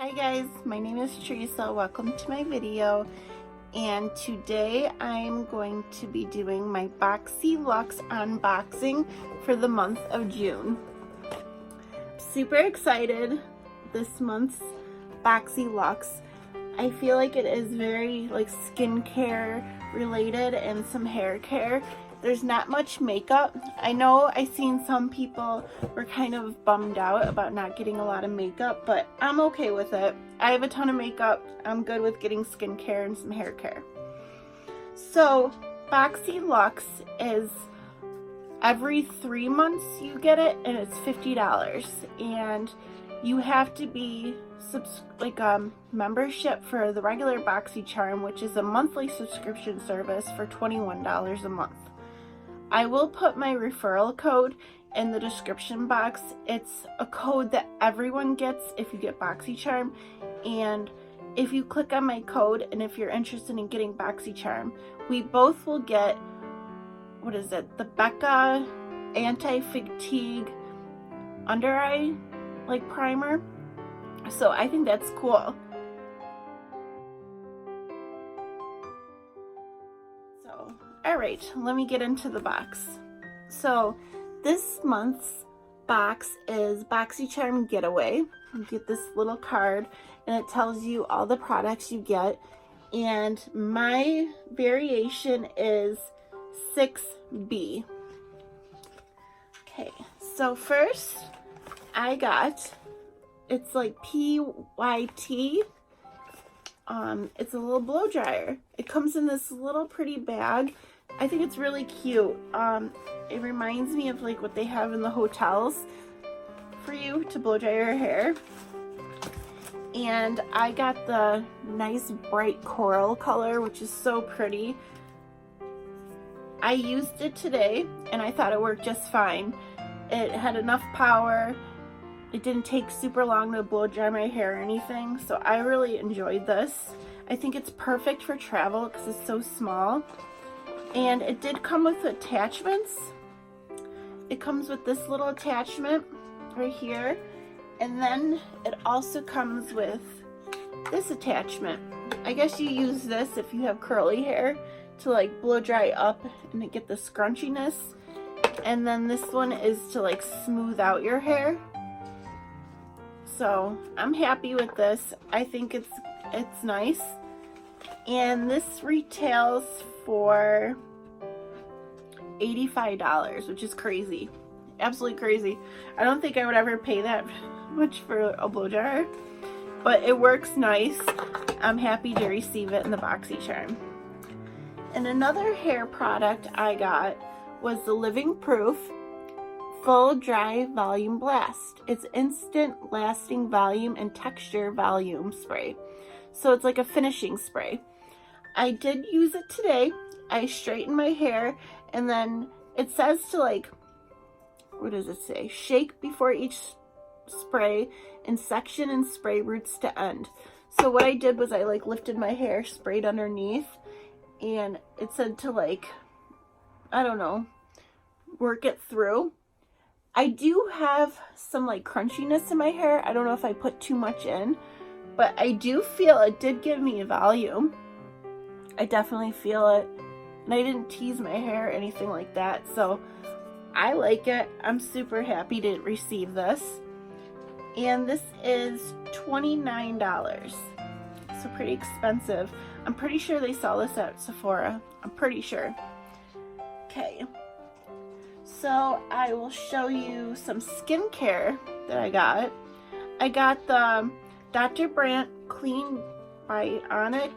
Hi guys, my name is Teresa. Welcome to my video, and today I'm going to be doing my BoxyLuxe unboxing for the month of June. Super excited this month's BoxyLuxe. I feel like it is very like skincare related and some hair care. There's not much makeup. I know I've seen some people were kind of bummed out about not getting a lot of makeup, but I'm okay with it. I have a ton of makeup. I'm good with getting skincare and some hair care. So BoxyLuxe is every 3 months you get it, and it's $50, and you have to be membership for the regular BoxyCharm, which is a monthly subscription service for $21 a month. I will put my referral code in the description box. It's a code that everyone gets if you get BoxyCharm, and if you click on my code and if you're interested in getting BoxyCharm, we both will get, what is it, the Becca Anti-Fatigue Under Eye primer. So I think that's cool. So, alright, let me get into the box. So this month's box is BoxyCharm Getaway. You get this little card and it tells you all the products you get, and my variation is 6B. Okay, so first I got, it's like PYT. It's a little blow dryer. It comes in this little pretty bag. I think it's really cute. It reminds me of like what they have in the hotels for you to blow dry your hair. And I got the nice bright coral color, which is so pretty. I used it today and I thought it worked just fine. It had enough power. It didn't take super long to blow dry my hair or anything, so I really enjoyed this. I think it's perfect for travel because it's so small. And it did come with attachments. It comes with this little attachment right here, and then it also comes with this attachment. I guess you use this if you have curly hair to like blow dry up and to get the scrunchiness. And then this one is to like smooth out your hair. So I'm happy with this. I think it's nice. And this retails for $85, which is crazy. Absolutely crazy. I don't think I would ever pay that much for a blow dryer, but it works nice. I'm happy to receive it in the BoxyCharm. And another hair product I got was the Living Proof Full Dry Volume Blast. It's instant lasting volume and texture volume spray. So it's like a finishing spray. I did use it today. I straightened my hair, and then it says to like, what does it say? Shake before each spray and section and spray roots to end. So what I did was I like lifted my hair, sprayed underneath, and it said to like, I don't know, work it through. I do have some like crunchiness in my hair. I don't know if I put too much in, but I do feel it did give me a volume. I definitely feel it. And I didn't tease my hair or anything like that. So I like it. I'm super happy to receive this. And this is $29. So pretty expensive. I'm pretty sure they sell this at Sephora. I'm pretty sure. Okay. So I will show you some skincare that I got. I got the Dr. Brant Clean Bionic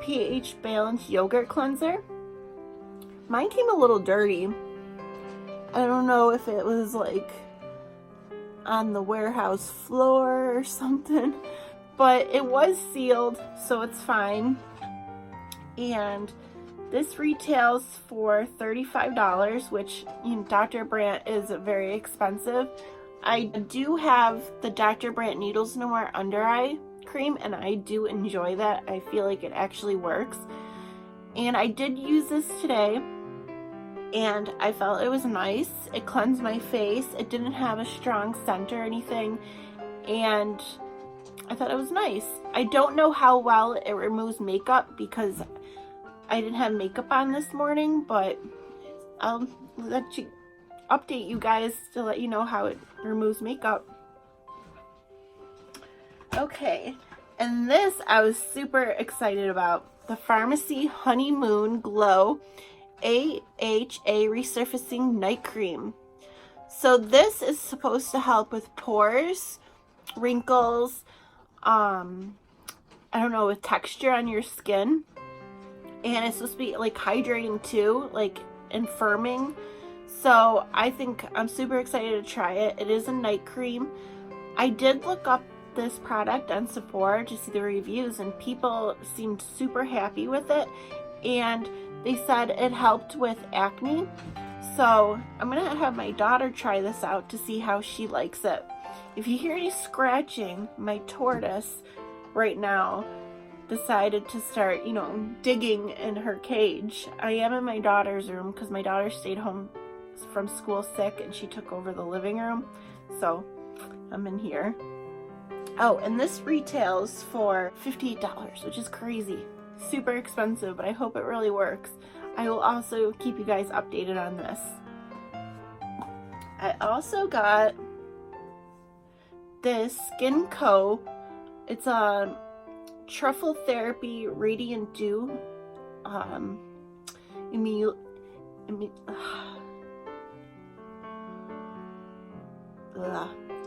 pH Balanced Yogurt Cleanser. Mine came a little dirty. I don't know if it was like on the warehouse floor or something, but it was sealed, so it's fine. And this retails for $35, which, you know, Dr. Brant is very expensive. I do have the Dr. Brant Needles No More Under Eye Cream, and I do enjoy that. I feel like it actually works. And I did use this today, and I felt it was nice. It cleansed my face. It didn't have a strong scent or anything, and I thought it was nice. I don't know how well it removes makeup because I didn't have makeup on this morning, but I'll update you guys to let you know how it removes makeup. Okay, and this I was super excited about. The Farmacy Honeymoon Glow AHA Resurfacing Night Cream. So this is supposed to help with pores, wrinkles, I don't know, with texture on your skin. And it's supposed to be like hydrating too, like and firming. So I think I'm super excited to try it. It is a night cream. I did look up this product on Sephora to see the reviews, and people seemed super happy with it, and they said it helped with acne. So I'm gonna have my daughter try this out to see how she likes it. If you hear any scratching, my tortoise right now decided to start, you know, digging in her cage. I am in my daughter's room because my daughter stayed home from school sick and she took over the living room, so I'm in here. Oh, and this retails for $58, which is crazy. Super expensive, but I hope it really works. I will also keep you guys updated on this. I also got this Skin&Co. It's a Truffle Therapy Radiant Dew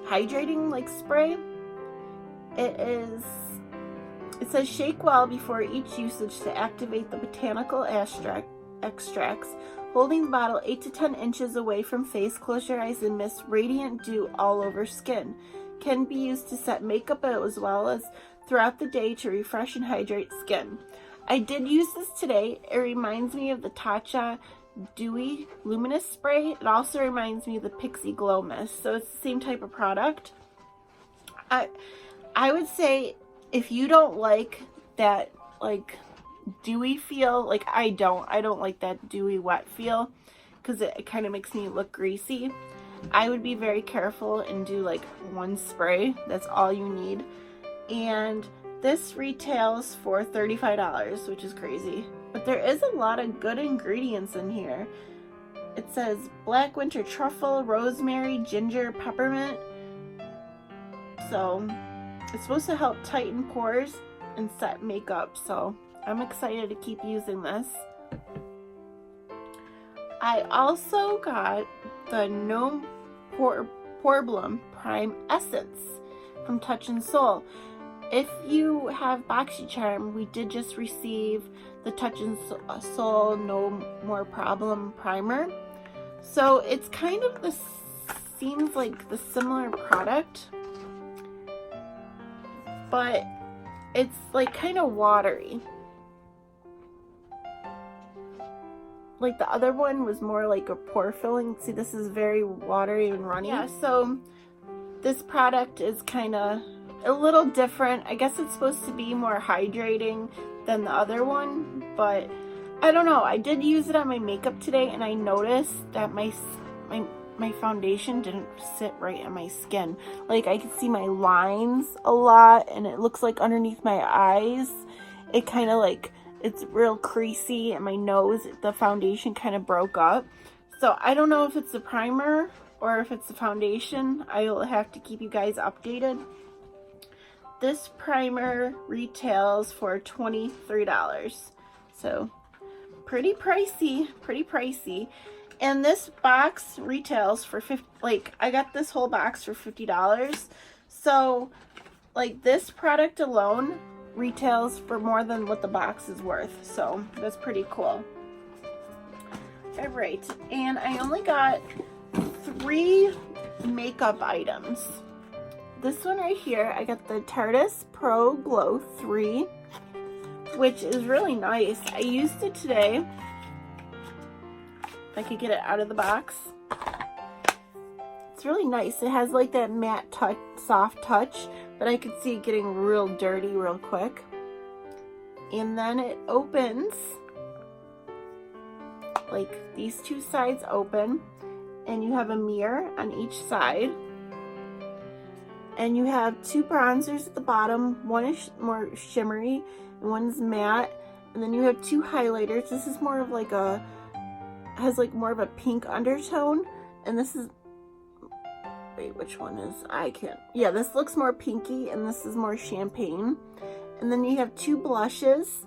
hydrating like spray. It says shake well before each usage to activate the botanical extracts. Holding the bottle 8 to 10 inches away from face, close your eyes and mist radiant dew all over skin. Can be used to set makeup as well as throughout the day to refresh and hydrate skin. I did use this today. It reminds me of the Tarte Dewy Luminous Spray. It also reminds me of the Pixie Glow Mist. So it's the same type of product. I would say if you don't like that like dewy feel, like I don't like that dewy wet feel because it kind of makes me look greasy. I would be very careful and do like one spray. That's all you need. And this retails for $35, which is crazy. But there is a lot of good ingredients in here. It says black winter truffle, rosemary, ginger, peppermint. So it's supposed to help tighten pores and set makeup. So I'm excited to keep using this. I also got the No Poreblem Prime Essence from Touch and Soul. If you have BoxyCharm, we did just receive the Touch and Soul No More Problem Primer. So it's kind of the, seems like the similar product, but it's like kind of watery. Like the other one was more like a pore filling. See, this is very watery and runny. Yeah, so this product is kind of a little different. I guess it's supposed to be more hydrating than the other one, but I don't know. I did use it on my makeup today and I noticed that my foundation didn't sit right on my skin. Like I could see my lines a lot, and it looks like underneath my eyes it kind of like it's real creasy, and my nose, the foundation kind of broke up. So I don't know if it's the primer or if it's the foundation. I will have to keep you guys updated. This primer retails for $23. So pretty pricey. And this box retails for I got this whole box for $50. So like this product alone retails for more than what the box is worth. So that's pretty cool. All right, and I only got 3 makeup items. This one right here, I got the Tareist Pro Glow 3, which is really nice. I used it today. If I could get it out of the box. It's really nice. It has like that matte touch, soft touch, but I could see it getting real dirty real quick. And then it opens, like these 2 sides open, and you have a mirror on each side. And you have two bronzers at the bottom. One is more shimmery and one's matte. And then you have two highlighters. This is more of like a, has like more of a pink undertone. And this is, wait, which one is, I can't, yeah, this looks more pinky and this is more champagne. And then you have two blushes.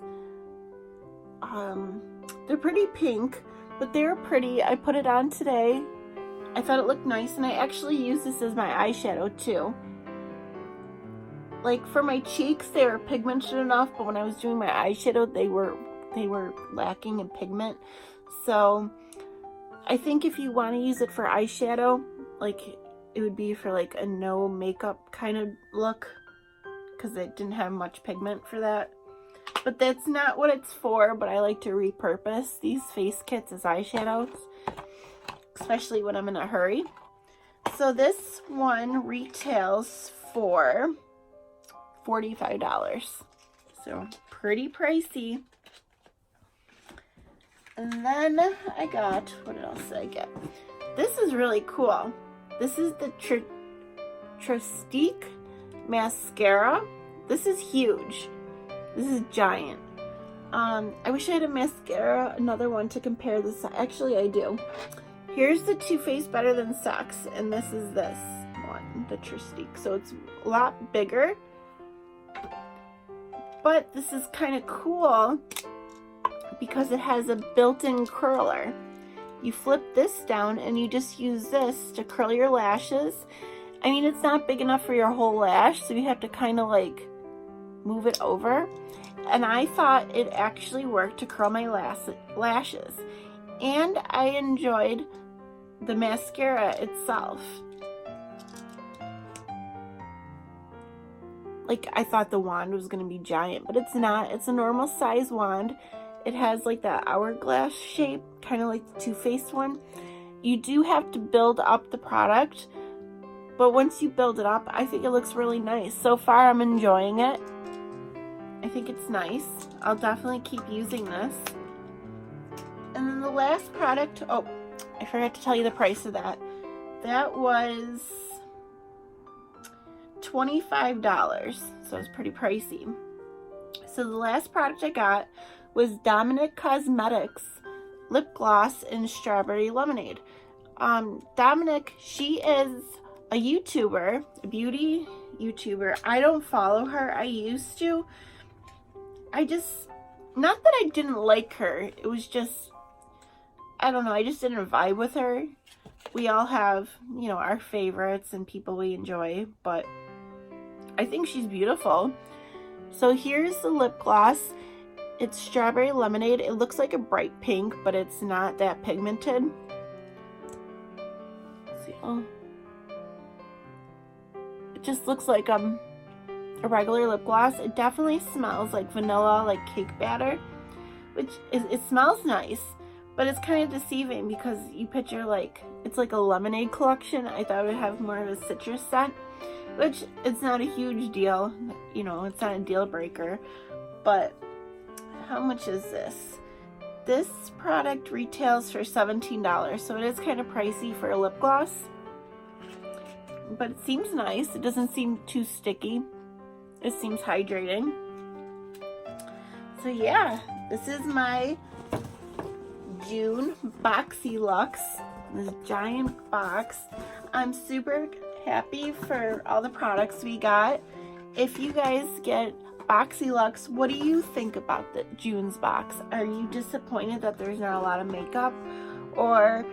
They're pretty pink, but they're pretty. I put it on today. I thought it looked nice, and I actually use this as my eyeshadow too. Like for my cheeks, they were pigmented enough, but when I was doing my eyeshadow, they were lacking in pigment. So I think if you want to use it for eyeshadow, like it would be for like a no makeup kind of look, because it didn't have much pigment for that. But that's not what it's for, but I like to repurpose these face kits as eyeshadows, especially when I'm in a hurry. So this one retails for $45. So pretty pricey. And then I got, what else did I get? This is really cool. This is the Trestique mascara. This is huge. This is giant. I wish I had a mascara, another one to compare this. Actually, I do. Here's the Too Faced Better Than Sex, and this is this one, the Trestique. So it's a lot bigger, but this is kind of cool because it has a built-in curler. You flip this down and you just use this to curl your lashes. I mean, it's not big enough for your whole lash, so you have to kind of like move it over. And I thought it actually worked to curl my lashes. And I enjoyed the mascara itself. Like, I thought the wand was going to be giant, but it's not. It's a normal size wand. It has like that hourglass shape, kind of like the Too Faced one. You do have to build up the product, but once you build it up, I think it looks really nice. So far, I'm enjoying it. I think it's nice. I'll definitely keep using this. And then the last product, oh, I forgot to tell you the price of that. That was $25, so it's pretty pricey. So the last product I got was Dominque Cosmetics lip gloss in strawberry lemonade. Dominque, she is a YouTuber, a beauty YouTuber. I don't follow her. I used to. Not that I didn't like her, it was just, I don't know, I just didn't vibe with her. We all have, you know, our favorites and people we enjoy, but I think she's beautiful. So here's the lip gloss. It's strawberry lemonade. It looks like a bright pink, but it's not that pigmented. Let's see. Oh. It just looks like a regular lip gloss. It definitely smells like vanilla, like cake batter, which is, it smells nice, but it's kind of deceiving because you picture like, it's like a lemonade collection. I thought it would have more of a citrus scent, which it's not a huge deal. You know, it's not a deal breaker, but how much is this? This product retails for $17, so it is kind of pricey for a lip gloss, but it seems nice. It doesn't seem too sticky. It seems hydrating. So yeah, this is my June BoxyLuxe, this giant box. I'm super happy for all the products we got. If you guys get BoxyLuxe, what do you think about the June's box? Are you disappointed that there's not a lot of makeup? Or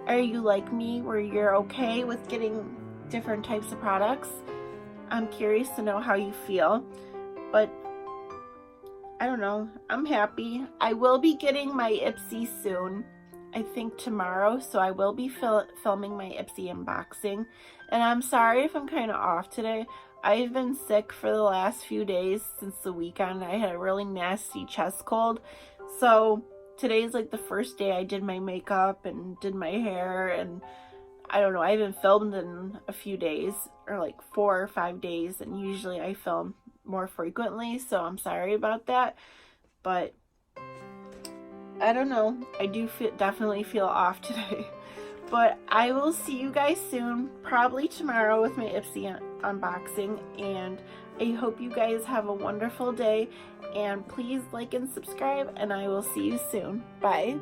are you like me where you're okay with getting different types of products? I'm curious to know how you feel, but I don't know. I'm happy. I will be getting my Ipsy soon. I think tomorrow, so I will be filming my Ipsy unboxing. And I'm sorry if I'm kind of off today. I've been sick for the last few days since the weekend. I had a really nasty chest cold. So today's like the first day I did my makeup and did my hair, and I don't know, I haven't filmed in a few days, or like 4 or 5 days, and usually I film more frequently, so I'm sorry about that. But I don't know, I do definitely feel off today. But I will see you guys soon, probably tomorrow with my Ipsy unboxing, and I hope you guys have a wonderful day, and please like and subscribe, and I will see you soon. Bye.